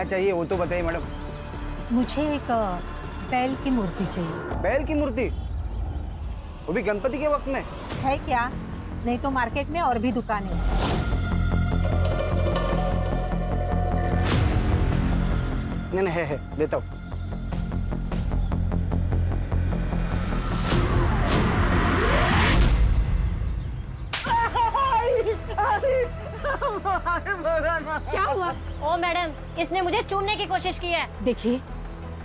क्या चाहिए वो तो बताइए मैडम। मुझे एक बैल की मूर्ति चाहिए। बैल की मूर्ति? वो भी गणपति के वक्त में? है क्या? नहीं तो मार्केट में और भी दुकानें हैं। नहीं है देता हूँ। क्या हुआ? ओ मैडम, इसने मुझे चूमने की कोशिश की है। देखिए,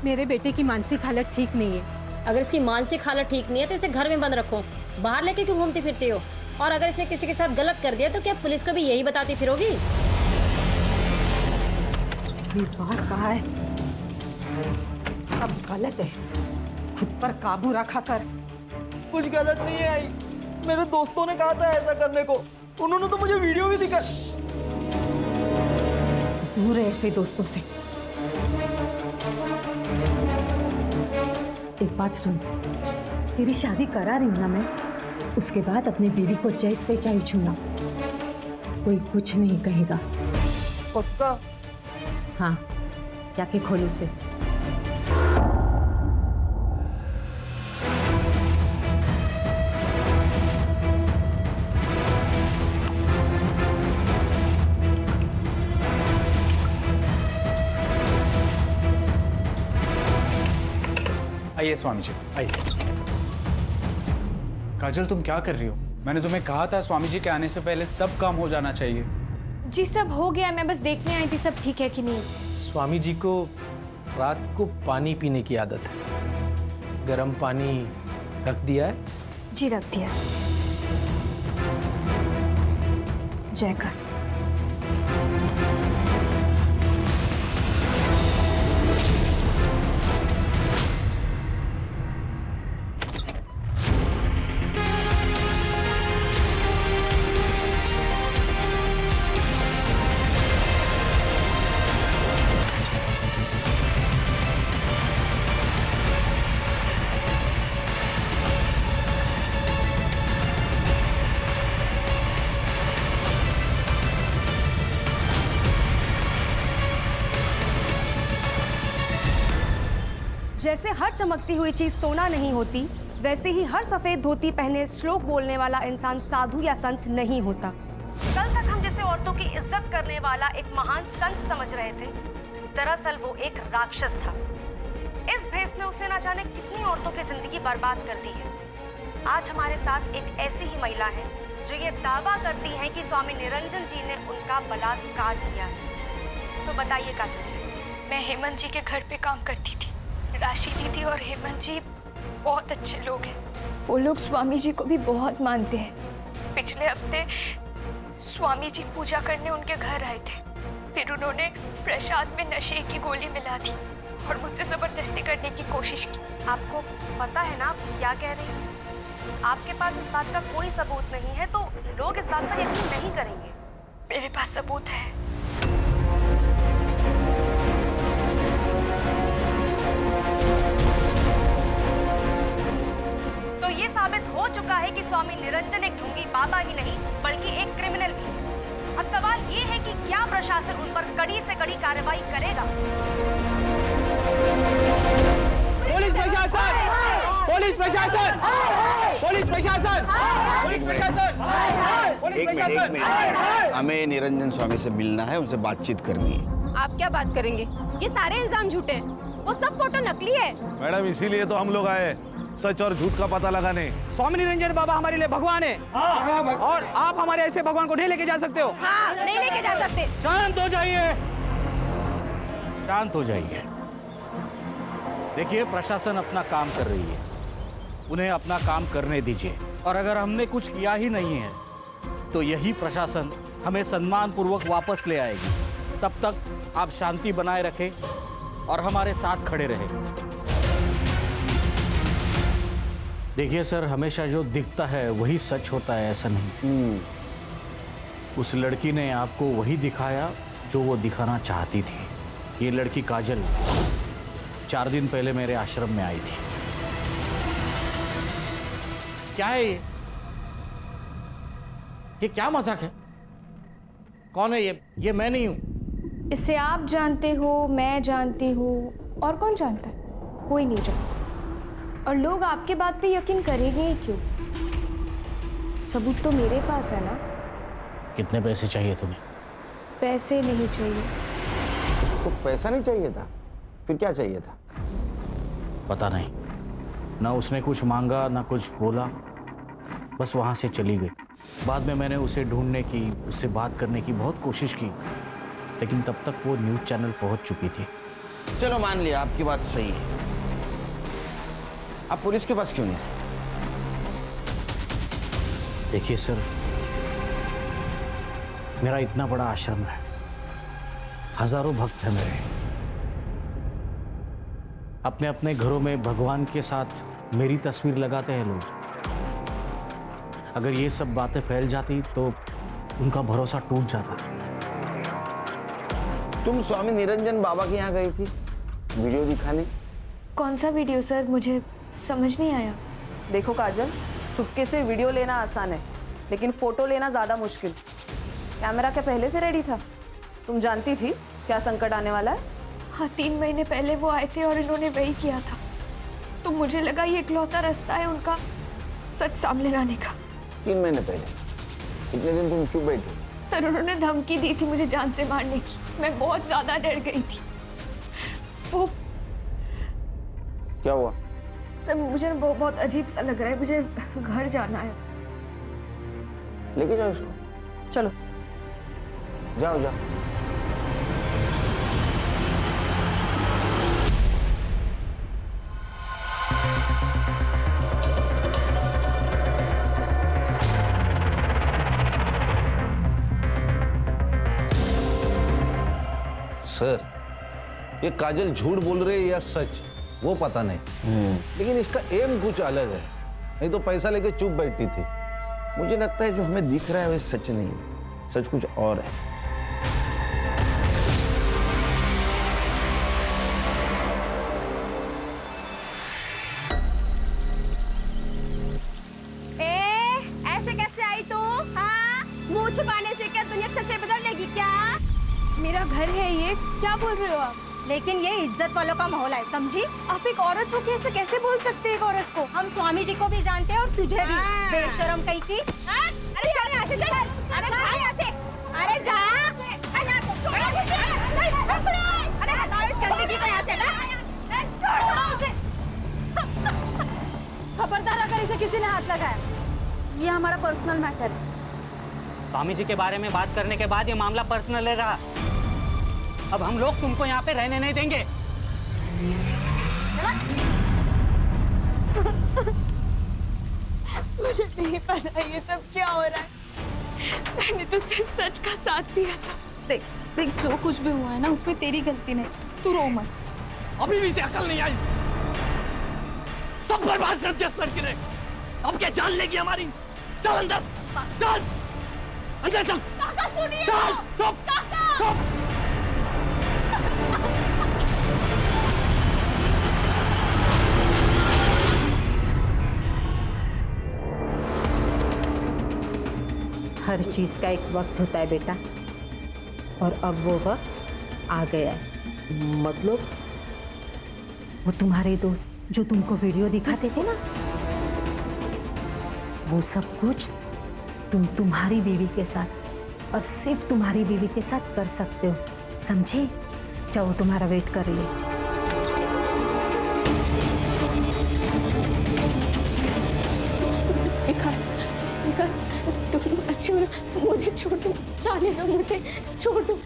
मेरे बेटे की मानसिक हालत ठीक नहीं है। अगर इसकी मानसिक हालत ठीक नहीं है तो इसे घर में बंद रखो। बाहर लेके क्यों घूमती फिरती हो? और अगर इसने किसी के साथ गलत कर दिया तो क्या पुलिस को भी यही बताती फिरोगी? ये बात कहा है, सब गलत है। खुद पर काबू रखा कर। कुछ गलत नहीं है आई, मेरे दोस्तों ने कहा था ऐसा करने को, उन्होंने तो मुझे वीडियो भी दिखा। दूर है ऐसे दोस्तों से। एक बात सुन, तेरी शादी करा रही हूं ना मैं, उसके बाद अपनी बीवी को जैसे चाहे छूना, कोई कुछ नहीं कहेगा। पक्का? हाँ, जाके खोल उसे। आइए स्वामी जी, आइए। काजल, तुम क्या कर रही हो? मैंने तुम्हें कहा था स्वामी जी के आने से पहले सब काम हो जाना चाहिए। जी सब हो गया, मैं बस देखने आई थी सब ठीक है कि नहीं। स्वामी जी को रात को पानी पीने की आदत है। गर्म पानी रख दिया है? जी रख दिया। जयकर। जैसे हर चमकती हुई चीज सोना नहीं होती, वैसे ही हर सफेद धोती पहने श्लोक बोलने वाला इंसान साधु या संत नहीं होता। कल तक हम जिसे औरतों की इज्जत करने वाला एक महान संत समझ रहे थे, दरअसल वो एक राक्षस था। इस भेष में उसने ना जाने कितनी औरतों की जिंदगी बर्बाद कर दी है। आज हमारे साथ एक ऐसी ही महिला है जो ये दावा करती है कि स्वामी निरंजन जी ने उनका बलात्कार किया है। तो बताइए काजल जी। मैं हेमंत जी के घर पे काम करती थी। राशि दीदी और हेमंत जी बहुत अच्छे लोग हैं। वो लोग स्वामी जी को भी बहुत मानते हैं। पिछले हफ्ते स्वामी जी पूजा करने उनके घर आए थे। फिर उन्होंने प्रसाद में नशे की गोली मिला दी और मुझसे जबरदस्ती करने की कोशिश की। आपको पता है ना आप क्या कह रही हैं? आपके पास इस बात का कोई सबूत नहीं है तो लोग इस बात पर यकीन नहीं करेंगे। मेरे पास सबूत है। तो ये साबित हो चुका है कि स्वामी निरंजन एक ढोंगी बाबा ही नहीं बल्कि एक क्रिमिनल भी है। अब सवाल ये है कि क्या प्रशासन उन पर कड़ी से कड़ी कार्रवाई करेगा? पुलिस प्रशासन! पुलिस प्रशासन! पुलिस प्रशासन! पुलिस प्रशासन! एक मिनट, हमें निरंजन स्वामी से मिलना है, उनसे बातचीत करनी है। आप क्या बात करेंगे? ये सारे इल्जाम झूठे हैं। वो सब फोटो नकली है। मैडम, इसीलिए तो हम लोग आए, सच और झूठ का पता लगाने। स्वामी निरंजन बाबा हमारे लिए भगवान है। और आप हमारे ऐसे भगवान को नहीं लेके जा सकते हो। हाँ, नहीं लेके जा सकते। शांत हो जाइए, शांत हो जाइए। देखिए, प्रशासन अपना काम कर रही है, उन्हें अपना काम करने दीजिए। और अगर हमने कुछ किया ही नहीं है तो यही प्रशासन हमें सम्मान पूर्वक वापस ले आएगी। तब तक आप शांति बनाए रखें और हमारे साथ खड़े रहें। देखिए सर, हमेशा जो दिखता है वही सच होता है, ऐसा नहीं। उस लड़की ने आपको वही दिखाया जो वो दिखाना चाहती थी। ये लड़की काजल 4 दिन पहले मेरे आश्रम में आई थी। क्या है ये? ये क्या मजाक है? कौन है ये? ये मैं नहीं हूं। इसे आप जानते हो, मैं जानती हूँ, और कौन जानता है? कोई नहीं जानता। और लोग आपके बात पे यकीन करेंगे ही क्यों? सबूत तो मेरे पास है ना। कितने पैसे चाहिए तुम्हें? पैसे नहीं चाहिए। उसको पैसा नहीं चाहिए था, फिर क्या चाहिए था? पता नहीं, ना उसने कुछ मांगा ना कुछ बोला, बस वहां से चली गई। बाद में मैंने उसे ढूंढने की, उससे बात करने की बहुत कोशिश की, लेकिन तब तक वो न्यूज़ चैनल पहुंच चुकी थी। चलो मान लिया आपकी बात सही है, आप पुलिस के पास क्यों नहीं? देखिए सर, मेरा इतना बड़ा आश्रम है, हजारों भक्त हैं मेरे। अपने अपने घरों में भगवान के साथ मेरी तस्वीर लगाते हैं लोग। अगर ये सब बातें फैल जाती तो उनका भरोसा टूट जाता। तुम स्वामी निरंजन बाबा के यहाँ गई थी वीडियो दिखाने? कौन सा वीडियो सर? मुझे समझ नहीं आया। देखो काजल, चुपके से वीडियो लेना आसान है, लेकिन फोटो लेना ज्यादा मुश्किल। कैमरा क्या पहले से रेडी था? तुम जानती थी क्या संकट आने वाला है? हाँ, 3 महीने पहले वो आए थे और इन्होंने वही किया था, तो मुझे लगा ये इकलौता रास्ता है उनका सच सामने लाने का। 3 महीने पहले? इतने दिन तुम चुप बैठी? सर, उन्होंने धमकी दी थी मुझे जान से मारने की। मैं बहुत ज्यादा डर गई थी। वो क्या हुआ? सर, मुझे बहुत अजीब सा लग रहा है, मुझे घर जाना है। लेके जाओ इसको। चलो जाओ जाओ। सर, ये काजल झूठ बोल रही है या सच, वो पता नहीं, लेकिन इसका एम कुछ अलग है, नहीं तो पैसा लेके चुप बैठी थी। मुझे लगता है जो हमें दिख रहा है वो सच नहीं है, सच कुछ और है। ऐसे कैसे आई तू? हाँ, मुंह छुपाने से क्या दुनिया सच्चाई बदल लेगी क्या? मेरा घर है ये, क्या बोल रहे हो आप? लेकिन ये इज्जत वालों का माहौल है, समझी? आप एक औरत हो कैसे कैसे बोल सकते हैं एक औरत को? हम स्वामी जी को भी जानते हैं और तुझे भी। बेशरम कहीं की। अरे चल यहाँ से, चल। अरे भाग यहाँ से। अरे जा। अरे हटाओ इस गंदगी को यहाँ से, हटा। खबरदार अगर इसे किसी ने हाथ लगाया, ये हमारा पर्सनल मैटर है। स्वामी जी के बारे में बात करने के बाद ये मामला पर्सनल रहा। अब हम लोग तुमको यहाँ पे रहने नहीं देंगे। मुझे नहीं पता ये सब क्या हो रहा है। मैंने तो सिर्फ सच का साथ दिया था। देख जो कुछ भी हुआ है ना, उसमें तेरी गलती नहीं, तू रो मत। अभी भी इसे अकल नहीं आई, सब बर्बाद कर दिया लड़की ने। अब क्या जान लेगी हमारी? चल अंदर, चल अंदर, चल। काका सुनिए। चल, चुप, चुप। हर चीज का एक वक्त होता है बेटा, और अब वो वक्त आ गया है। मतलब? वो तुम्हारे दोस्त जो तुमको वीडियो दिखाते थे ना, वो सब कुछ तुम तुम्हारी बीवी के साथ और सिर्फ तुम्हारी बीवी के साथ कर सकते हो, समझे? जाओ, वो तुम्हारा वेट कर रही है। विकास, तुम अच्छे हो ना? मुझे छोड़ दो, जाने दो, मुझे छोड़ दो।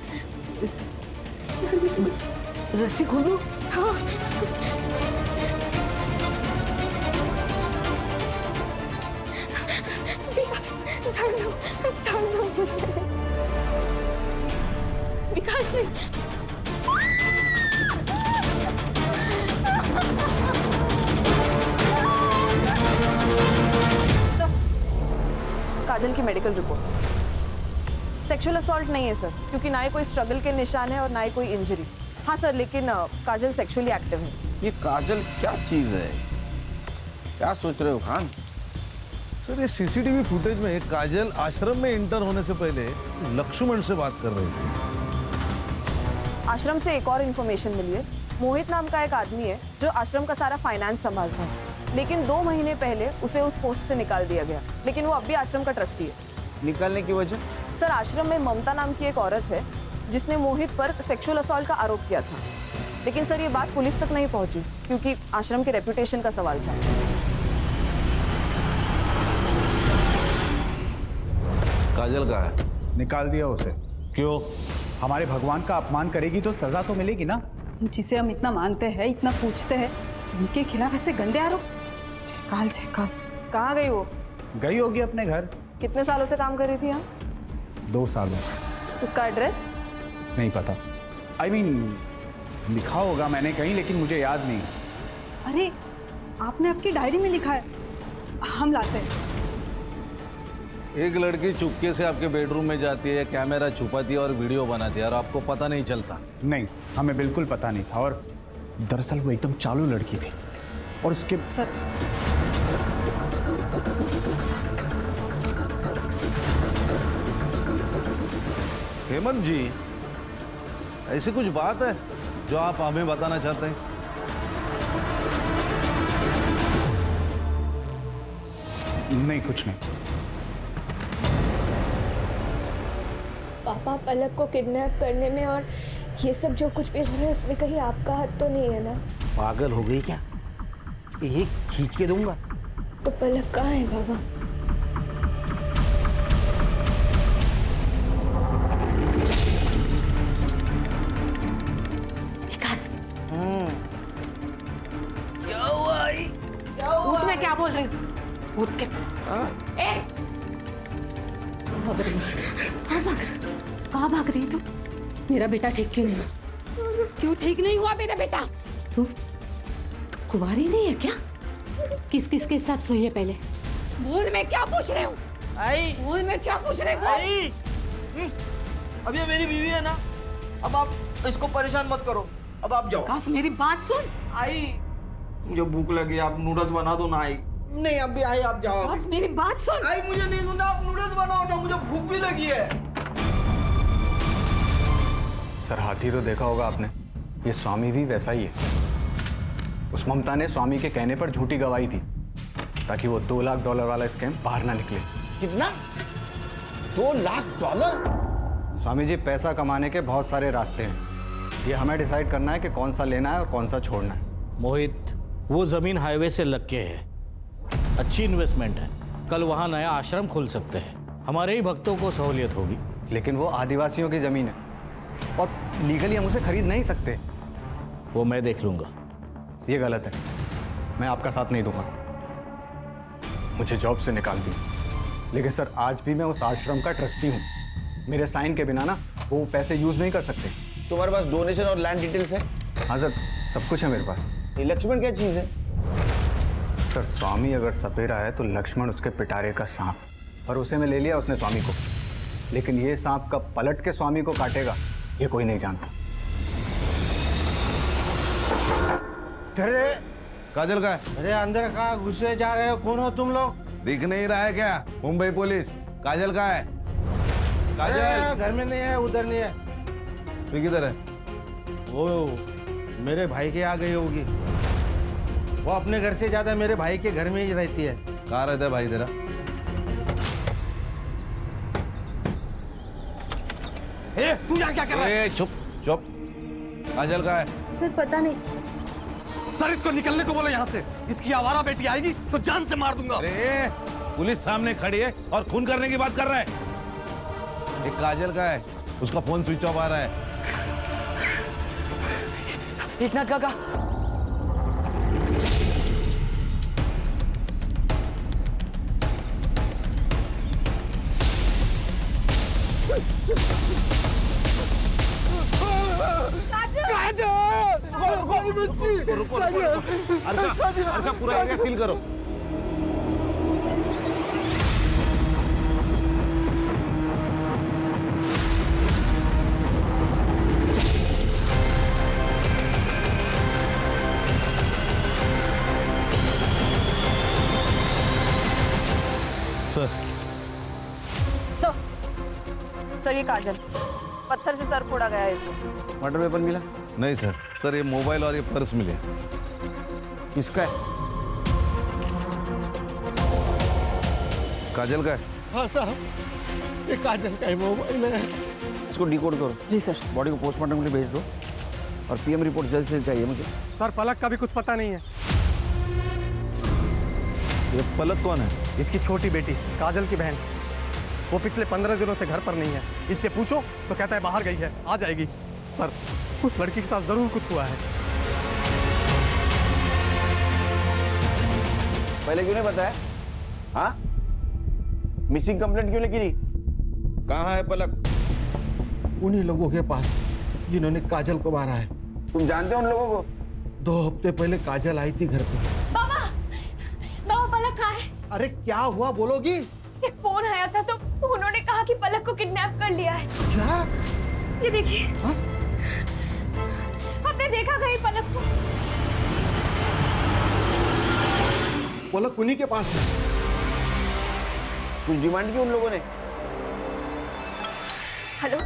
रस्सी खोल दो। हाँ। विकास, छोड़ दो मुझे। विकास ने काजल की मेडिकल रिपोर्ट। सेक्सुअल असॉल्ट नहीं है सर, क्योंकि ना ही कोई स्ट्रगल के निशान है और ना ही कोई इंजरी। हाँ सर, लेकिन काजल सेक्सुअली एक्टिव है। ये काजल क्या चीज है? क्या सोच रहे हो खान? सर, ये सीसीटीवी फुटेज में काजल आश्रम में इंटर होने से पहले लक्ष्मण से बात कर रही थी। आश्रम से एक और इन्फॉर्मेशन मिली है। मोहित नाम का एक आदमी है जो आश्रम का सारा फाइनेंस संभालता है, लेकिन 2 महीने पहले उसे उस पोस्ट से निकाल दिया गया, लेकिन वो अब भी आश्रम का ट्रस्टी है। निकालने की वजह? सर, आश्रम में ममता नाम की एक औरत है जिसने मोहित पर सेक्सुअल असॉल्ट का आरोप किया था, लेकिन सर ये बात पुलिस तक नहीं पहुंची क्योंकि आश्रम के रेपुटेशन का सवाल था। काजल का है? निकाल दिया उसे। क्यों? हमारे भगवान का अपमान करेगी तो सजा तो मिलेगी ना। जिसे हम इतना मानते हैं, इतना पूछते हैं, उनके खिलाफ ऐसे गंदे आरोप। जयकाल जयकाल। कहाँ गई वो? गई होगी अपने घर। कितने सालों से काम कर रही थी यहाँ? 2 सालों से। उसका एड्रेस? नहीं पता। I mean, लिखा होगा मैंने कहीं, लेकिन मुझे याद नहीं। अरे आपने आपकी डायरी में लिखा है, हम लाते हैं। एक लड़की चुपके से आपके बेडरूम में जाती है, कैमरा छुपाती है और वीडियो बनाती है और आपको पता नहीं चलता? नहीं, हमें बिल्कुल पता नहीं था। और दरअसल वो एकदम चालू लड़की थी और उसके सर हेमंत जी, ऐसी कुछ बात है जो आप हमें बताना चाहते हैं? नहीं, कुछ नहीं। पापा, पलक को किडनैप करने में और ये सब जो कुछ भी हो रहा है उसमें कहीं आपका हाथ तो नहीं है ना? पागल हो गई क्या? एक खींच के दूंगा। तो पलक कहाँ है बाबा? विकास, क्या हुआ? उठ, मैं क्या बोल रही हूँ? उठ के। कहाँ भाग रही है तू? मेरा बेटा ठीक क्यों नहीं? क्यों ठीक नहीं हुआ मेरा बेटा? तू कुंवारी नहीं है क्या? किस किस के साथ सोई है पहले? बोल, मैं क्या पूछ रही हूँ? आई, बोल, मैं क्या पूछ रही हूँ? आई, अब ये मेरी बीवी है ना, अब आप इसको परेशान मत करो, अब आप जाओ। विकास, मेरी बात सुन। आई, मुझे भूख लगी, आप नूडल्स बना दो ना। आई नहीं, अभी आई, आप जाओ। विकास, मेरी बात सुन। आई, मुझे नहीं सुनना, आप नूडल्स बनाओ ना, मुझे भूख भी लगी है। सर, हाथी तो देखा होगा आपने, ये स्वामी भी वैसा ही है। उस ममता ने स्वामी के कहने पर झूठी गवाही थी ताकि वो $2 लाख वाला स्कैम बाहर ना निकले। कितना? $2 लाख? स्वामी जी, पैसा कमाने के बहुत सारे रास्ते हैं, ये हमें डिसाइड करना है कि कौन सा लेना है और कौन सा छोड़ना है। मोहित, वो जमीन हाईवे से लग के है, अच्छी इन्वेस्टमेंट है। कल वहाँ नया आश्रम खोल सकते हैं, हमारे ही भक्तों को सहूलियत होगी। लेकिन वो आदिवासियों की जमीन है और लीगली हम उसे खरीद नहीं सकते। वो मैं देख लूंगा। ये गलत है, मैं आपका साथ नहीं दूंगा। मुझे जॉब से निकाल दी, लेकिन सर आज भी मैं उस आश्रम का ट्रस्टी हूँ। मेरे साइन के बिना ना वो पैसे यूज नहीं कर सकते। तुम्हारे पास डोनेशन और लैंड डिटेल्स है? हाँ सर, सब कुछ है मेरे पास। ये लक्ष्मण क्या चीज है? सर, स्वामी अगर सपेरा है तो लक्ष्मण उसके पिटारे का सांप, और उसे में ले लिया उसने स्वामी को। लेकिन ये सांप कब पलट के स्वामी को काटेगा ये कोई नहीं जानता। अरे काजल का है? अरे अंदर कहाँ घुसे जा रहे हो? कौन हो तुम लोग? दिख नहीं रहा है क्या? मुंबई पुलिस। काजल का है? काजल घर में नहीं है, उधर नहीं है। फिर किधर है? वो मेरे भाई के आ गई होगी। वो अपने घर से ज्यादा मेरे भाई के घर में ही रहती है। कहाँ रहता है भाई तेरा? तू यहाँ क्या कर रहा है? चुप चुप। काजल का है? सर पता नहीं। सर, इसको निकलने को बोलो यहाँ से। इसकी आवारा बेटी आएगी तो जान से मार दूंगा। अरे पुलिस सामने खड़ी है और खून करने की बात कर रहा है। एक काजल का है, उसका फोन स्विच ऑफ आ रहा है। एकनाथ काका, रुको, अर्षा पूरा एरिया सील करो। सर, ये काजल पत्थर से सर फोड़ा गया है इसको। मर्डर वेपन मिला? नहीं सर। सर ये मोबाइल और ये पर्स मिले। किसका है? काजल का है। हाँ साहब, ये काजल का ही मोबाइल है। इसको डिकोड करो। जी सर। बॉडी को पोस्टमार्टम के लिए भेज दो और पीएम रिपोर्ट जल्द से जल्द चाहिए मुझे। सर पलक का भी कुछ पता नहीं है। ये पलक कौन है? इसकी छोटी बेटी काजल की बहन। वो पिछले 15 दिनों से घर पर नहीं है। इससे पूछो तो कहता है बाहर गई है, आ जाएगी। सर उस लड़की के साथ जरूर कुछ हुआ है। पहले क्यों नहीं बताया? हाँ, मिसिंग कंप्लेंट क्यों नहीं की? कहाँ है पलक? उन्हीं लोगों के पास जिन्होंने काजल को मारा है। तुम जानते हो उन लोगों को? 2 हफ्ते पहले काजल आई थी घर पे। बाबा, बाबा पलक कहाँ है? अरे क्या हुआ बोलोगी? एक फोन आया था तो उन्होंने कहा कि पलक को किडनैप कर लिया है। क्या? ये देखिए। आपने देखा कहीं पलक को? पलक उन्हीं के पास है। कुछ डिमांड की उन लोगों ने? हेलो,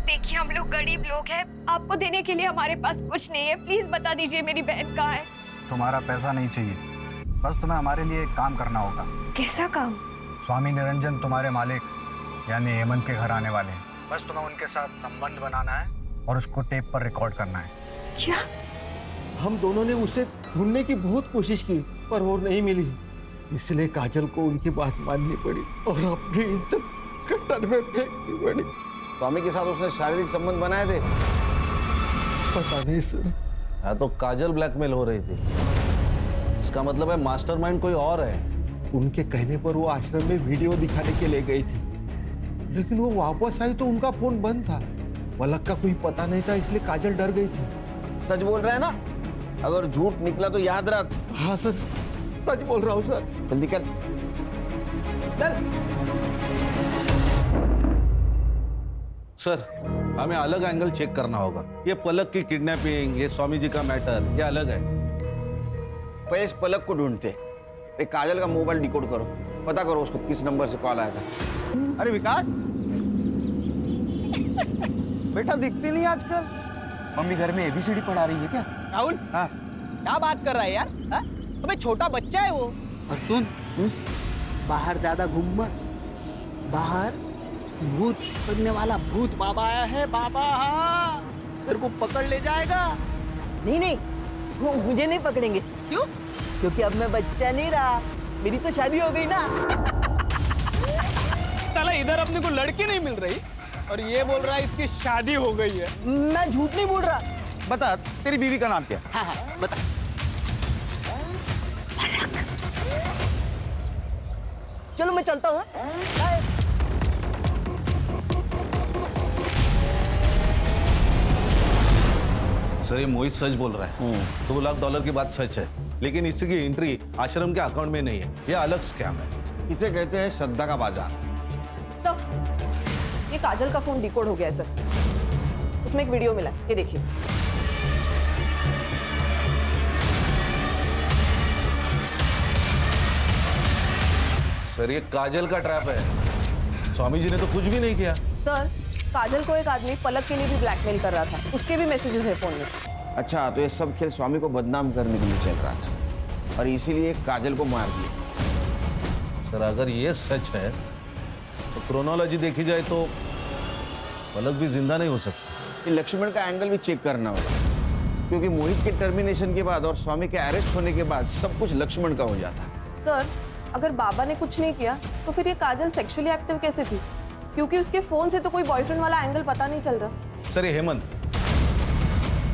देखिए हम लोग गरीब लोग हैं, आपको देने के लिए हमारे पास कुछ नहीं है। प्लीज बता दीजिए मेरी बहन कहाँ है। तुम्हारा पैसा नहीं चाहिए, बस तुम्हें हमारे लिए एक काम करना होगा। कैसा काम? स्वामी निरंजन तुम्हारे मालिक यानी हेमंत के घर आने वाले हैं। बस तुम्हें उनके साथ संबंध बनाना है और उसको टेप पर रिकॉर्ड करना है। क्या? हम दोनों ने उसे ढूंढने की बहुत कोशिश की पर वो नहीं मिली, इसलिए काजल को उनकी बात माननी पड़ी और अपनी इज्जत कट्टर में फेंकनी पड़ी। स्वामी के साथ उसने शारीरिक संबंध बनाए थे? पता नहीं सर। हाँ तो काजल ब्लैकमेल हो रही थी, इसका मतलब है मास्टरमाइंड कोई और है। उनके कहने पर वो आश्रम में वीडियो दिखाने के लिए गई थी, लेकिन वो वापस आई तो उनका फोन बंद था। पलक का कोई पता नहीं था, इसलिए काजल डर गई थी। सच बोल रहा है ना? अगर झूठ निकला तो याद रख। हाँ सर, सच बोल रहा हूँ सर। जल्दी कर, चल। सर हमें अलग एंगल चेक करना होगा। ये पलक की किडनैपिंग, ये स्वामी जी का मैटर, ये अलग है। पहले इस पलक को ढूंढते। एक काजल का मोबाइल डिकोड करो, पता करो उसको किस नंबर से कॉल आया था। अरे विकास बेटा दिखती नहीं आजकल। मम्मी घर में ABCD पढ़ा रही है क्या? राहुल, हाँ क्या बात कर रहा है यार? अबे छोटा बच्चा है वो। और सुन, बाहर ज्यादा घूम मत। बाहर भूत पकड़ने वाला भूत बाबा आया है। बाबा हाँ, तेरे को पकड़ ले जाएगा। नहीं नहीं, वो मुझे नहीं पकड़ेंगे। क्यों? क्योंकि अब मैं बच्चा नहीं रहा, मेरी तो शादी हो गई ना। साला इधर अपने को लड़की नहीं मिल रही और ये बोल रहा है इसकी शादी हो गई है। मैं झूठ नहीं बोल रहा। बता, तेरी बीवी का नाम क्या? हाँ हाँ बता। चलो मैं चलता हूँ। सर ये मोहित सच बोल रहा है। $2 लाख की बात सच है, लेकिन इसकी एंट्री आश्रम के अकाउंट में नहीं है, ये अलग स्कैम है। इसे कहते हैं श्रद्धा का बाजार। सर, ये काजल का फोन डिकोड हो गया है सर। उसमें एक वीडियो मिला, ये देखिए। सर ये काजल का ट्रैप है, स्वामी जी ने तो कुछ भी नहीं किया। सर, काजल को एक आदमी पलक के लिए भी ब्लैकमेल कर रहा था, उसके भी मैसेजेस है फोन में। अच्छा, तो ये सब खेल स्वामी को बदनाम करने के लिए चल रहा था और इसीलिए काजल को मार दिया। सर अगर ये सच है तो क्रोनोलॉजी देखी जाए तो पलक भी जिंदा नहीं हो सकती। ये लक्ष्मण का एंगल भी चेक करना होगा, क्योंकि मोहित के टर्मिनेशन के बाद और स्वामी के अरेस्ट होने के बाद सब कुछ लक्ष्मण का हो जाता। सर, अगर बाबा ने कुछ नहीं किया तो फिर ये काजल सेक्सुअली एक्टिव कैसे थी? क्योंकि उसके फोन से तो कोई बॉयफ्रेंड वाला एंगल पता नहीं चल रहा। सर ये हेमंत,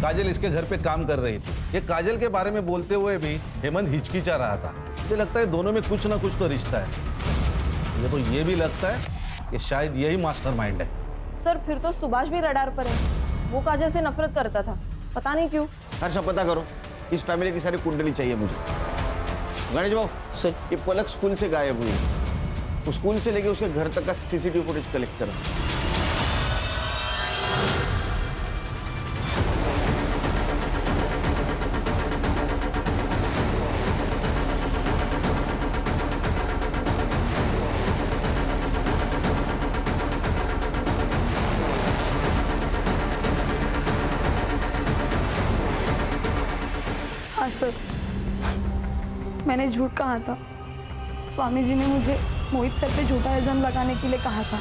काजल इसके घर पे काम कर रही थी। ये काजल के बारे में बोलते हुए भी हेमंत हिचकिचा रहा था। मुझे लगता है दोनों में कुछ ना कुछ तो रिश्ता है। मुझे तो ये भी लगता है कि शायद यही मास्टरमाइंड है। सर फिर तो सुभाष भी रडार पर है, वो काजल से नफरत करता था, पता नहीं क्यों। हर्षा पता करो, इस फैमिली की सारी कुंडली चाहिए मुझे। गणेश भाऊ सर, ये पलक स्कूल से गायब हुई, उस स्कूल से लेके उसके घर तक का CCTV फुटेज कलेक्ट करो। मैंने झूठ कहा था। स्वामी जी ने मुझे मोहित सर पे झूठा इल्जाम लगाने के लिए कहा था।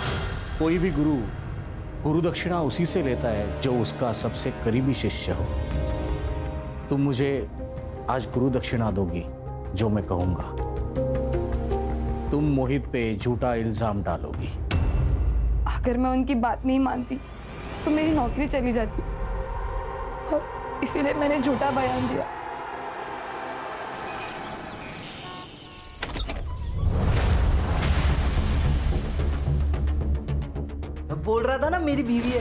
कोई भी गुरु दक्षिणा उसी से लेता है जो उसका सबसे करीबी शिष्य हो। तुम मुझे आज गुरु दक्षिणा दोगी जो मैं कहूंगा। तुम मोहित पे झूठा इल्जाम डालोगी। अगर मैं उनकी बात नहीं मानती तो मेरी नौकरी चली जाती, और इसीलिए मैंने झूठा बयान दिया। बोल रहा था ना मेरी बीवी है।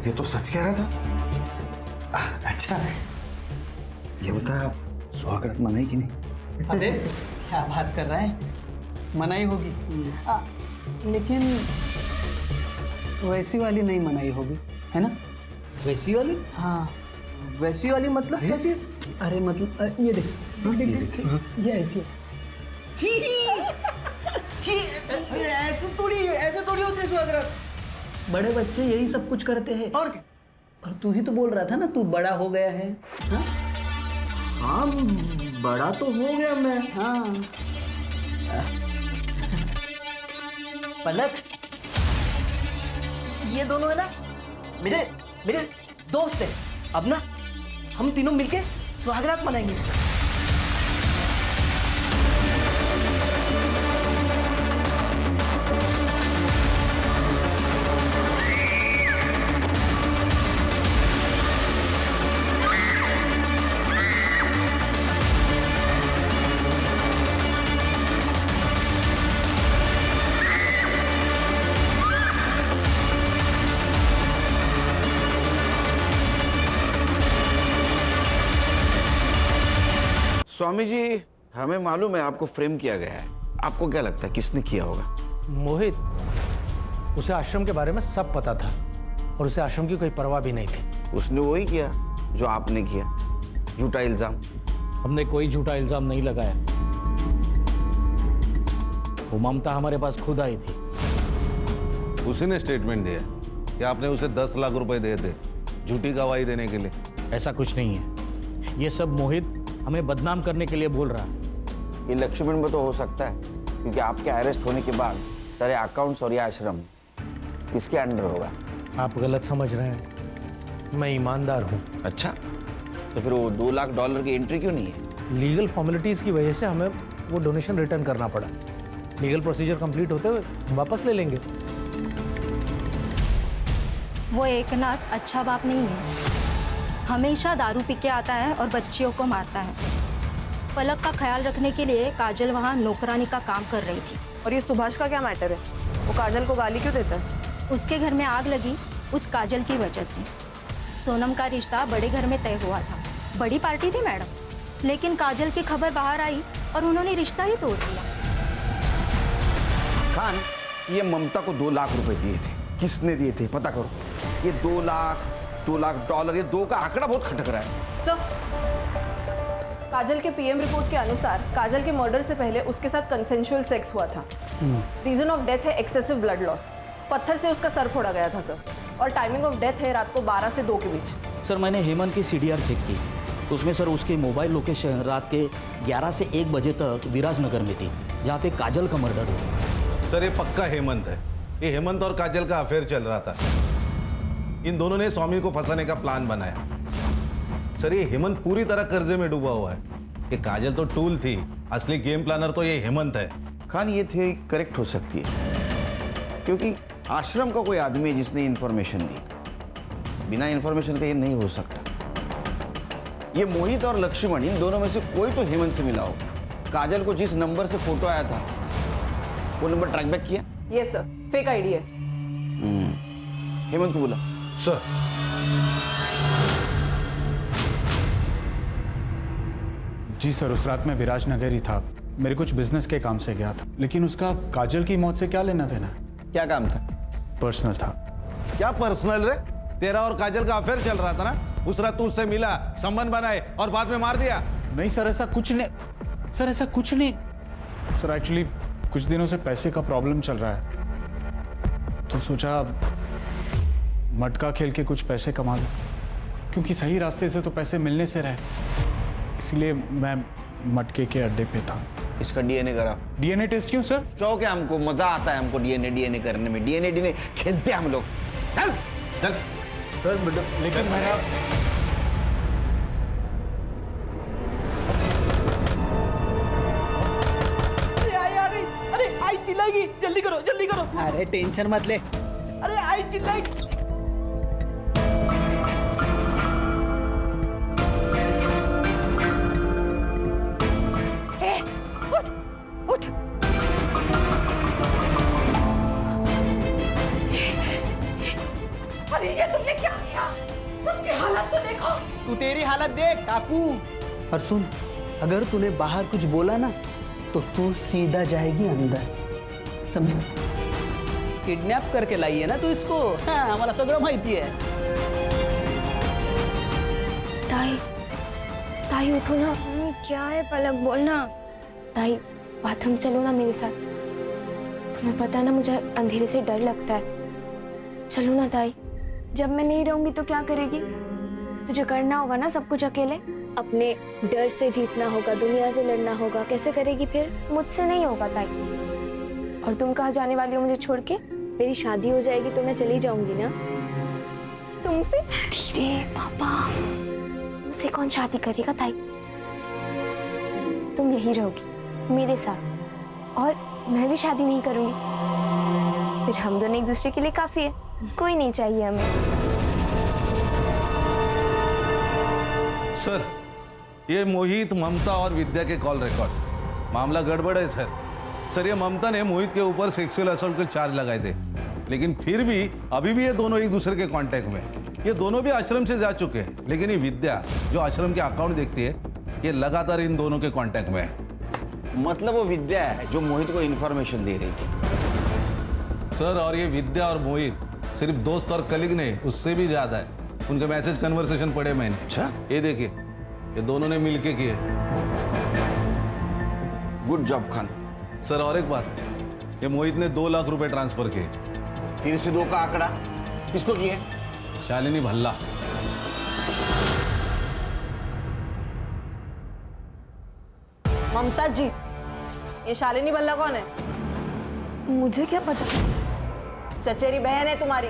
ये तो सच कह रहा था। अच्छा ये बता सुहागरात मनाई कि नहीं? अरे क्या बात कर रहा है, मनाई होगी। लेकिन वैसी वाली नहीं मनाई होगी, है ना? वैसी वाली? हाँ। वैसी वाली मतलब कैसी? अरे मतलब ये देख, ये ऐसी। ऐसे थोड़ी होते हैं सुहागरात। बड़े बच्चे यही सब कुछ करते हैं। और क्या? और तू ही तो बोल रहा था ना तू बड़ा हो गया है। हाँ, हाँ बड़ा तो हो गया मैं। हाँ। पलक, ये दोनों है ना मेरे दोस्त हैं। अब ना हम तीनों मिलके सुहागरात मनाएंगे। स्वामी जी, हमें मालूम है आपको फ्रेम किया गया है। आपको क्या लगता है किसने किया होगा? मोहित, उसे आश्रम के बारे में सब पता था और उसे आश्रम की कोई परवाह भी नहीं थी। उसने वही किया जो आपने किया, झूठा इल्जाम। हमने कोई झूठा इल्जाम नहीं लगाया। वो ममता हमारे पास खुद आई थी। उसी ने स्टेटमेंट दिया कि आपने उसे 10 लाख रुपए दिए थे झूठी गवाही देने के लिए। ऐसा कुछ नहीं है। ये सब मोहित हमें बदनाम करने के लिए बोल रहा है। ये लक्ष्मण में तो हो सकता है, क्योंकि आपके अरेस्ट होने के बाद सारे अकाउंट्स और ये आश्रम किसके अंडर होगा? आप गलत समझ रहे हैं, मैं ईमानदार हूँ। अच्छा, तो फिर वो $2 लाख की एंट्री क्यों नहीं है? लीगल फॉर्मेलिटीज़ की वजह से हमें वो डोनेशन रिटर्न करना पड़ा। लीगल प्रोसीजर कंप्लीट होते हुए वापस ले लेंगे। वो एकनाथ अच्छा बाप नहीं है। हमेशा दारू पी के आता है और बच्चियों को मारता है। पलक का ख्याल रखने के लिए काजल वहाँ नौकरानी का काम कर रही थी। और ये सुभाष का क्या मैटर है? वो काजल को गाली क्यों देता है? उसके घर में आग लगी उस काजल की वजह से। सोनम का रिश्ता बड़े घर में तय हुआ था, बड़ी पार्टी थी मैडम, लेकिन काजल की खबर बाहर आई और उन्होंने रिश्ता ही तोड़ दिया। खान, ये ममता को $2 लाख दिए थे। किसने दिए थे पता करो। ये $2 लाख, ये 2 का आंकड़ा बहुत खटक रहा है। सर, काजल के पीएम रिपोर्ट के अनुसार काजल के मर्डर से पहले उसके साथ कंसेंशुअल सेक्स हुआ था। रीजन ऑफ डेथ है एक्सेसिव ब्लड लॉस। पत्थर से उसका सर फोड़ा गया था सर। और टाइमिंग ऑफ डेथ है रात को 12 से 2 के बीच। सर, मैंने हेमंत की CDR चेक की, तो उसमें सर उसके मोबाइल लोकेशन रात के 11 से 1 बजे तक विराजनगर में थी, जहाँ पे काजल का मर्डर हुआ। सर, ये पक्का हेमंत है। ये हेमंत और काजल का अफेयर चल रहा था। इन दोनों ने स्वामी को फंसाने का प्लान बनाया। सर, ये हेमंत पूरी तरह कर्जे में डूबा हुआ है। ये काजल तो टूल थी, असली गेम प्लानर तो ये हेमंत है। खान, ये थ्योरी करेक्ट हो सकती है, क्योंकि आश्रम का कोई आदमी है जिसने इन्फॉर्मेशन दी। बिना इन्फॉर्मेशन के ये नहीं हो सकता। ये मोहित और लक्ष्मण, इन दोनों में से कोई तो हेमंत से मिला हो। काजल को जिस नंबर से फोटो आया था वो नंबर ट्रैक बैक किया। यस सर, फेक आईडी है। हेमंत को बोला। सर, जी सर, उस रात मैं विराजनगर ही था। मेरे कुछ बिजनेस के काम से गया था, लेकिन उसका काजल की मौत से क्या लेना देना? क्या काम था? पर्सनल था। क्या पर्सनल रे? तेरा और काजल का अफेयर चल रहा था ना। उस रात तू उससे मिला, संबंध बनाए और बाद में मार दिया। नहीं सर, ऐसा कुछ नहीं। सर, ऐसा कुछ नहीं। सर, एक्चुअली कुछ दिनों से पैसे का प्रॉब्लम चल रहा है, तो सोचा मटका खेल के कुछ पैसे कमा लूं, क्योंकि सही रास्ते से तो पैसे मिलने से रहे। इसलिए मैं मटके के अड्डे पे था। इसका डीएनए करा। डीएनए टेस्ट क्यों सर? शौक है हमको, मजा आता है हमको डीएनए करने में। डीएनए खेलते हैं हम लोग। चल चल सर लेकिन मेरा आ गई। अरे आई चिल्लाएगी, जल्दी करो जल्दी करो। अरे टेंशन मत ले। अरे आई चिल्लाएगी। उठ उठ। अरे ये तुमने क्या किया? उसकी हालत तो देखो। तू तेरी हालत देख काकू। और सुन, अगर तूने बाहर कुछ बोला ना तो तू सीधा जाएगी अंदर, समझ? किडनैप करके लाई है ना तू इसको। हाँ, आम्हाला सगळं माहिती है। ताई, ताई उठो ना। क्या है पलक, बोलना। ताई बाथरूम चलो ना मेरे साथ। तुम्हें पता है ना मुझे अंधेरे से डर लगता है। चलो ना ताई। जब मैं नहीं रहूंगी तो क्या करेगी? तुझे करना होगा ना सब कुछ अकेले। अपने डर से जीतना होगा, दुनिया से लड़ना होगा। कैसे करेगी फिर? मुझसे नहीं होगा ताई। और तुम कहाँ जाने वाली हो मुझे छोड़ के? मेरी शादी हो जाएगी तो मैं चली जाऊंगी ना तुमसे। धीरे पापा, तुमसे कौन शादी करेगा ताई? तुम यही रहोगी मेरे साथ, और मैं भी शादी नहीं करूंगी। फिर हम दोनों एक दूसरे के लिए काफी है, कोई नहीं चाहिए हमें। सर, ये मोहित, ममता और विद्या के कॉल रिकॉर्ड। मामला गड़बड़ है सर। सर, ये ममता ने मोहित के ऊपर सेक्सुअल असॉल्ट के चार्ज लगाए थे, लेकिन फिर भी अभी भी ये दोनों एक दूसरे के कांटेक्ट में। ये दोनों भी आश्रम से जा चुके हैं, लेकिन ये विद्या जो आश्रम के अकाउंट देखती है, ये लगातार इन दोनों के कांटेक्ट में है। मतलब वो विद्या है जो मोहित को इन्फॉर्मेशन दे रही थी। सर, और ये विद्या और मोहित सिर्फ दोस्त और कलीग नहीं, उससे भी ज्यादा है। उनके मैसेज कन्वर्सेशन पढ़े मैंने। अच्छा, ये देखिए, ये दोनों ने मिलके किए। Good job Khan. सर, और एक बात, ये मोहित ने 2 लाख रुपए ट्रांसफर किए। फिर से 2 का आंकड़ा किसको किए? शालिनी भल्ला। ममता जी, ये शालिनी भल्ला कौन है? मुझे क्या पता? चचेरी बहन है तुम्हारी।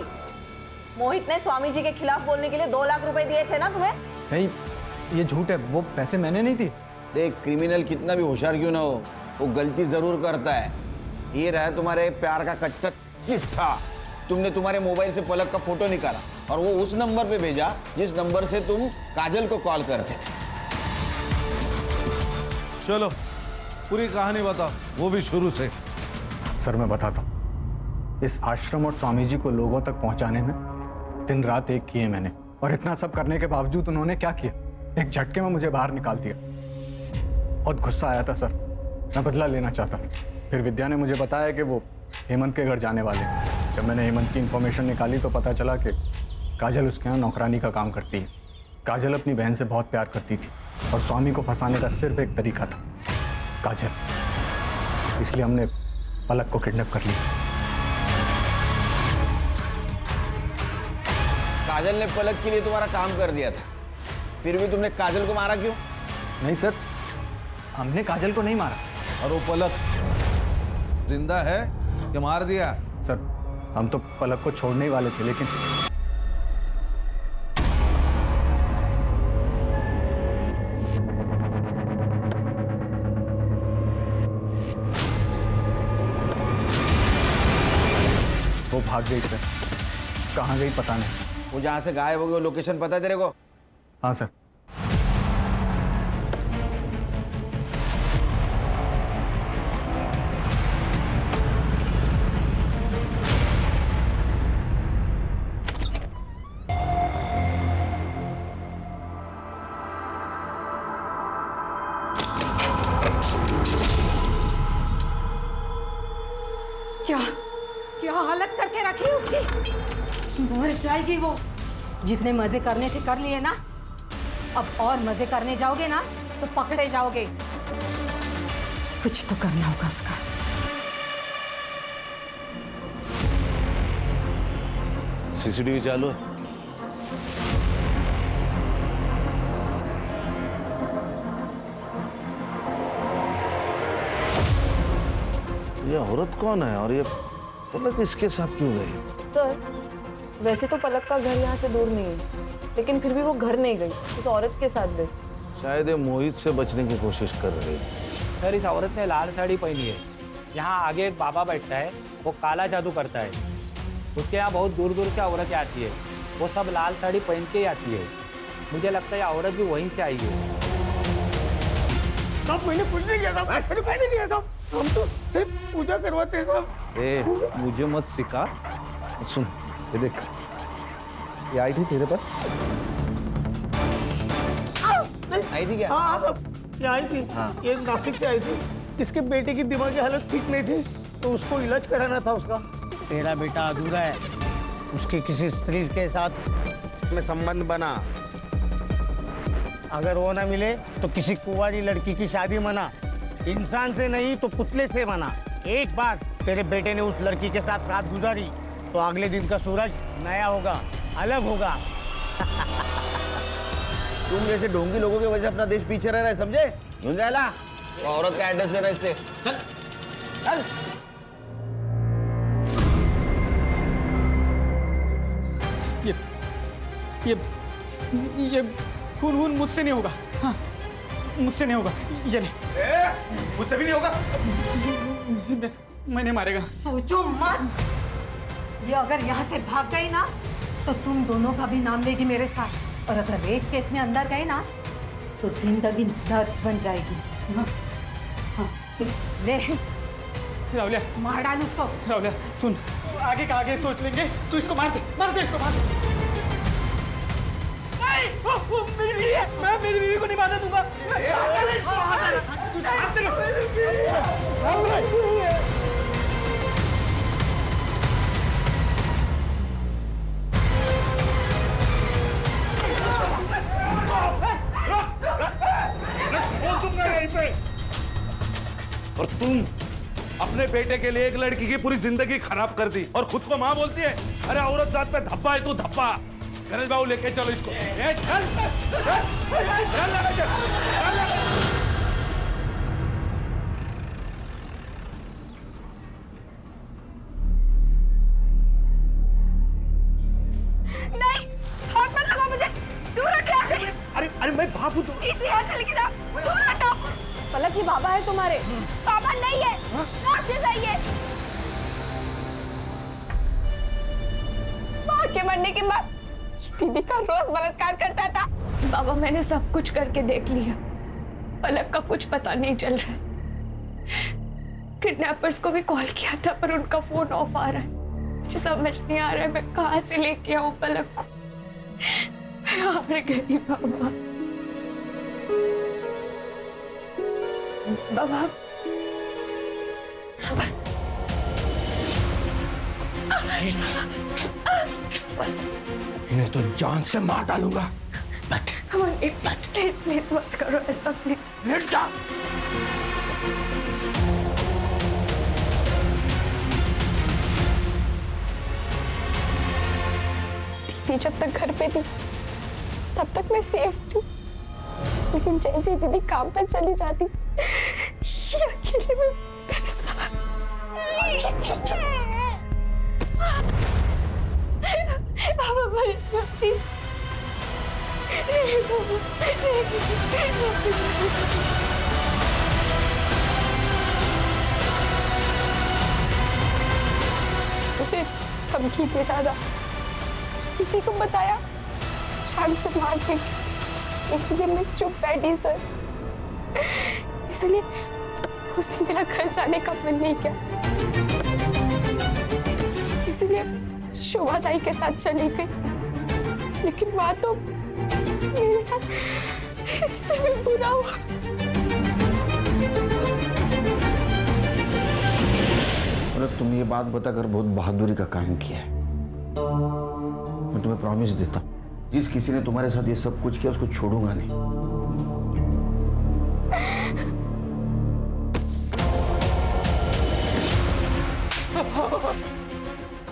मोहित ने स्वामी जी के खिलाफ बोलने के लिए 2 लाख रुपए दिए थे ना तुम्हें? नहीं, ये झूठ है। वो पैसे मैंने नहीं दी। देख, क्रिमिनल कितना भी होशियार क्यों ना हो, वो गलती जरूर करता है। ये रहा तुम्हारे प्यार का कच्चा चिट्ठा। तुमने तुम्हारे मोबाइल से पलक का फोटो निकाला और वो उस नंबर पे भेजा जिस नंबर से तुम काजल को कॉल करते थे। चलो पूरी कहानी बताओ, वो भी शुरू से। सर, मैं बताता हूँ। इस आश्रम और स्वामी जी को लोगों तक पहुंचाने में दिन रात एक किए मैंने, और इतना सब करने के बावजूद उन्होंने क्या किया? एक झटके में मुझे बाहर निकाल दिया। बहुत गुस्सा आया था सर, मैं बदला लेना चाहता था। फिर विद्या ने मुझे बताया कि वो हेमंत के घर जाने वाले हैं। जब मैंने हेमंत की इंफॉर्मेशन निकाली तो पता चला कि काजल उसके यहाँ नौकरानी का काम करती है। काजल अपनी बहन से बहुत प्यार करती थी और स्वामी को फंसाने का सिर्फ एक तरीका था, काजल। इसलिए हमने पलक को किडनैप कर लिया। काजल ने पलक के लिए तुम्हारा काम कर दिया था, फिर भी तुमने काजल को मारा क्यों? नहीं सर, हमने काजल को नहीं मारा। और वो पलक जिंदा है कि मार दिया? सर, हम तो पलक को छोड़ने ही वाले थे, लेकिन वो भाग गई सर। कहाँ गई पता नहीं। वो जहां से गायब हो गई, लोकेशन पता है तेरे को? हाँ सर। क्या क्या हालत करके रखी उसकी? मर जाएगी वो। जितने मजे करने थे कर लिए ना, अब और मजे करने जाओगे ना तो पकड़े जाओगे। कुछ तो करना होगा उसका। सीसीटीवी चालू है? ये औरत कौन है और ये पलक इसके साथ क्यों गई? सर, वैसे तो पलक का घर यहाँ से दूर नहीं है, लेकिन फिर भी वो घर नहीं गई, उस औरत के साथ गई। शायद ये मोहित से बचने की कोशिश कर रही है। सर, इस औरत ने लाल साड़ी पहनी है। यहाँ आगे एक बाबा बैठता है, वो काला जादू करता है। उसके यहाँ बहुत दूर दूर से औरतें आती है, वो सब लाल साड़ी पहन के ही आती है। मुझे लगता है औरत भी वहीं से आई है। साहब मैंने कुछ नहीं किया साहब, मैंने नहीं किया साहब, हम तो सिर्फ पूजा करवाते हैं साहब। मुझे मत सिखा। सुन ये देख, ये आई थी तेरे पास? आई थी क्या? हाँ साहब, ये आई थी। हाँ। ये नासिक से आई थी। इसके बेटे की दिमागी हालत ठीक नहीं थी, तो उसको इलाज कराना था उसका। तेरा बेटा अधूरा है, उसके किसी स्त्री के साथ में संबंध बना, अगर वो ना मिले तो किसी कुंवारी लड़की की शादी मना, इंसान से नहीं तो पुतले से मना। एक बार तेरे बेटे ने उस लड़की के साथ रात गुजारी तो अगले दिन का सूरज नया होगा, अलग होगा। तुम जैसे ढोंगी लोगों की वजह से अपना देश पीछे रह रहा है, समझे? झुंझैला, औरत का एड्रेस देना इससे। चल चल। ये खून मुझसे नहीं होगा। हाँ, मुझसे नहीं होगा। ये नहीं, मुझसे भी नहीं होगा। मैंने मारेगा। सोचो मत, ये अगर यहाँ से भाग गई ना तो तुम दोनों का भी नाम लेगी मेरे साथ, और अगर रेप केस में अंदर गए ना तो जिंदगी दर्द बन जाएगी। हाँ, ले रावलिया, मार डाल उसको। रावलिया सुन, आगे का आगे सोच लेंगे। तू इसको मार दे इसको, मार दे। नहीं, वो मेरी बीवी है, मैं मेरी बीवी को नहीं मारने दूंगा। और तुम अपने बेटे के लिए एक लड़की की पूरी जिंदगी खराब कर दी और खुद को माँ बोलती है। अरे औरत जात पे धब्बा है तू, धब्बा। गणेश बाबू लेके चलो इसको। चल नहीं, हाथ मत लगाओ मुझे, दूर हटो यहाँ से। अरे मैं बाबू तो इसी यहाँ से लेके जाओ, दूर हटो। पलक, ये बाबा है तुम्हारे? बाबा नहीं है, राक्षस है ये। माँ के मरने के बाद दीदी का रोज बलात्कार करता था। बाबा, मैंने सब कुछ करके देख लिया, पलक का कुछ पता नहीं चल रहा है। किडनैपर्स को भी कॉल किया था पर उनका फोन ऑफ आ रहा है। मुझे समझ नहीं आ रहा है मैं कहाँ से लेके आऊं पलक को। मैं हार गई बाबा। बाबा, मैं तो जान से मार डालूंगा। प्लीज प्लीज मत करो ऐसा, प्लीज। लेट जा। दीदी जब तक घर पे थी तब तक मैं सेफ थी, लेकिन जैसे ही दीदी काम पे चली जाती ये अकेले में मेरे साथ। बाबा प्लीज। मुझे धमकी देता था, किसी को बताया तो जान से मार देंगे, इसलिए मैं चुप बैठी सर। इसलिए उस दिन मेरा घर जाने का मन नहीं किया, इसलिए शोभा ताई के साथ चली गई। लेकिन वहां तो मेरे साथ इससे भी बुरा हुआ। और तुम ये बात बताकर बहुत बहादुरी का काम किया है। मैं तुम्हें प्रॉमिस देता हूँ, जिस किसी ने तुम्हारे साथ ये सब कुछ किया उसको छोड़ूंगा नहीं।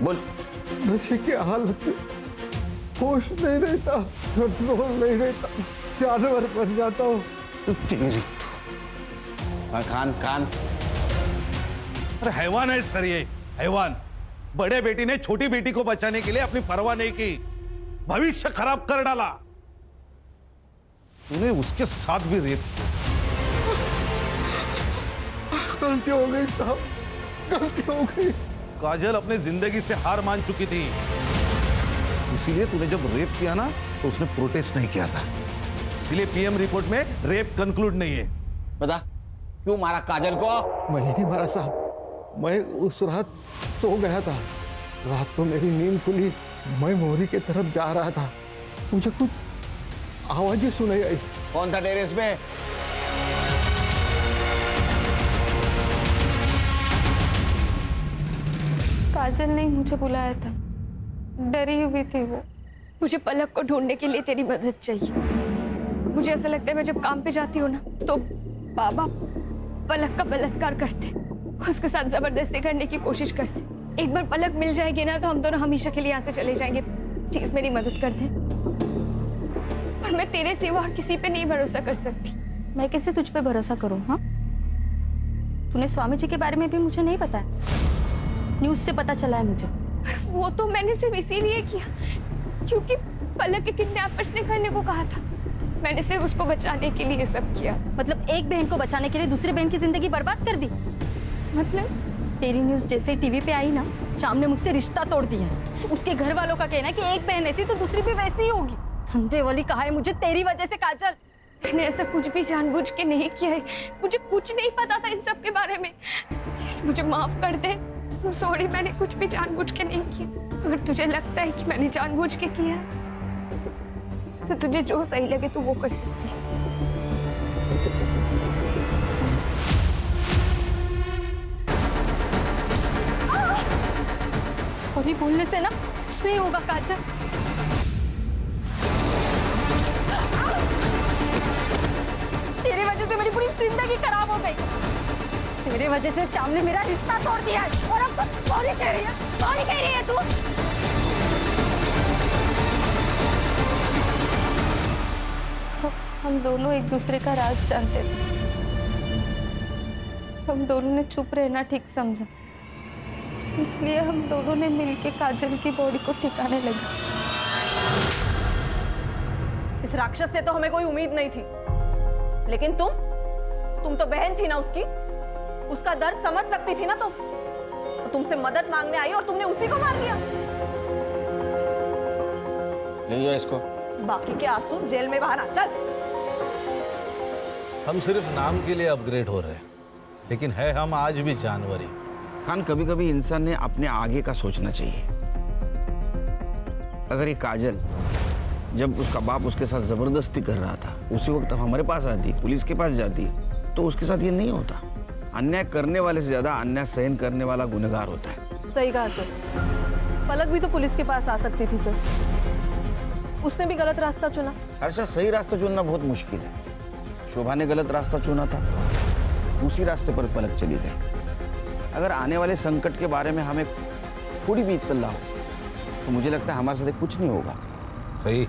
बोल। नशे की हालत में होश नहीं रहता, कंट्रोल नहीं रहता, जानवर बन जाता हूँ। खान खान अरे हैवान है सर, ये हैवान। बड़े बेटी ने छोटी बेटी को बचाने के लिए अपनी परवाह नहीं की, भविष्य खराब कर डाला। तूने उसके साथ भी रेप किया। गलती हो गई साहब, गलती हो गई। काजल अपनी जिंदगी से हार मान चुकी थी, इसीलिए तूने जब रेप किया ना तो उसने प्रोटेस्ट नहीं किया था, इसलिए पीएम रिपोर्ट में रेप कंक्लूड नहीं है। बता क्यों मारा काजल को? मैं नहीं मारा साहब, मैं उस रात सो गया था। रात को मेरी नींद खुली, मैं मोहरी की तरफ जा रहा था, मुझे कुछ आवाजें सुनाई आई। कौन था टेरेस पे? काजल ने मुझे बुलाया था, डरी हुई थी वो। मुझे पलक को ढूंढने के लिए तेरी मदद चाहिए। मुझे ऐसा लगता है मैं जब काम पे जाती हूँ ना तो बाबा पलक का बलात्कार करते, उसके साथ जबरदस्ती करने की कोशिश करते। एक बार पलक मिल जाएगी ना तो हम दोनों हमेशा के लिए यहाँ से चले जाएंगे। प्लीज मेरी मदद कर दे। और मैं तेरे सिवा और किसी पे नहीं भरोसा कर सकती। मैं कैसे तुझ पे भरोसा करूँ? हाँ, तूने स्वामी जी के बारे में भी मुझे नहीं पता है, न्यूज से पता चला है मुझे। और वो तो मैंने सिर्फ इसीलिए किया क्योंकि पलक के किडनैपर्स ने करने को कहा था। मैंने सिर्फ उसको बचाने के लिए सब किया। मतलब एक बहन को बचाने के लिए दूसरे बहन की जिंदगी बर्बाद कर दी? मतलब तेरी न्यूज जैसे टीवी पे आई ना, शाम ने मुझसे रिश्ता तोड़ दिया। उसके घर वालों का कहना है कि एक बहन ऐसी तो दूसरी भी वैसी ही होगी। धंधे वाली कहा है मुझे तेरी वजह से काजल। मैंने ऐसा कुछ भी जानबूझ के नहीं किया है, मुझे कुछ नहीं पता था इन सब के बारे में। प्लीज मुझे माफ कर दे। सॉरी, मैंने कुछ भी जानबूझ के नहीं किया। अगर तुझे लगता है कि मैंने जानबूझ के किया है तो तुझे जो सही लगे तू वो कर सकती है। सॉरी बोलने से ना कुछ नहीं होगा काजल। तेरी वजह से मेरी पूरी जिंदगी खराब हो गई। तेरी वजह से श्याम ने मेरा रिश्ता तोड़ दिया है। और अब तो सॉरी कह रही है, सॉरी कह रही है तू। हम दोनों एक दूसरे का राज जानते थे। हम दोनों ने चुप रहना ठीक समझा, इसलिए हम दोनों ने मिलके काजल की बॉडी को ठिकाने लगा। इस राक्षस से तो हमें कोई उम्मीद नहीं थी, लेकिन तुम तो बहन थी ना उसकी, उसका दर्द समझ सकती थी ना तुम। तो तुमसे मदद मांगने आई और तुमने उसी को मार दिया। ले जाओ इसको। बाकी के आंसू जेल में बहाना। चल। हम सिर्फ नाम के लिए अपग्रेड हो रहे हैं, लेकिन है हम आज भी जानवर ही। खान, कभी कभी इंसान ने अपने आगे का सोचना चाहिए। अगर ये काजल जब उसका बाप उसके साथ जबरदस्ती कर रहा था उसी वक्त हमारे पास आती, पुलिस के पास जाती, तो उसके साथ ये नहीं होता। अन्याय करने वाले से ज्यादा अन्याय सहन करने वाला गुनहगार होता है। सही कहा सर। पलक भी तो पुलिस के पास आ सकती थी सर, उसने भी गलत रास्ता चुना। हर्षा, सही रास्ता चुनना बहुत मुश्किल है। शोभा ने गलत रास्ता चुना था, उसी रास्ते पर पलक चली गई। अगर आने वाले संकट के बारे में हमें थोड़ी भी इत्तला हो तो मुझे लगता है हमारे साथ कुछ नहीं होगा। सही।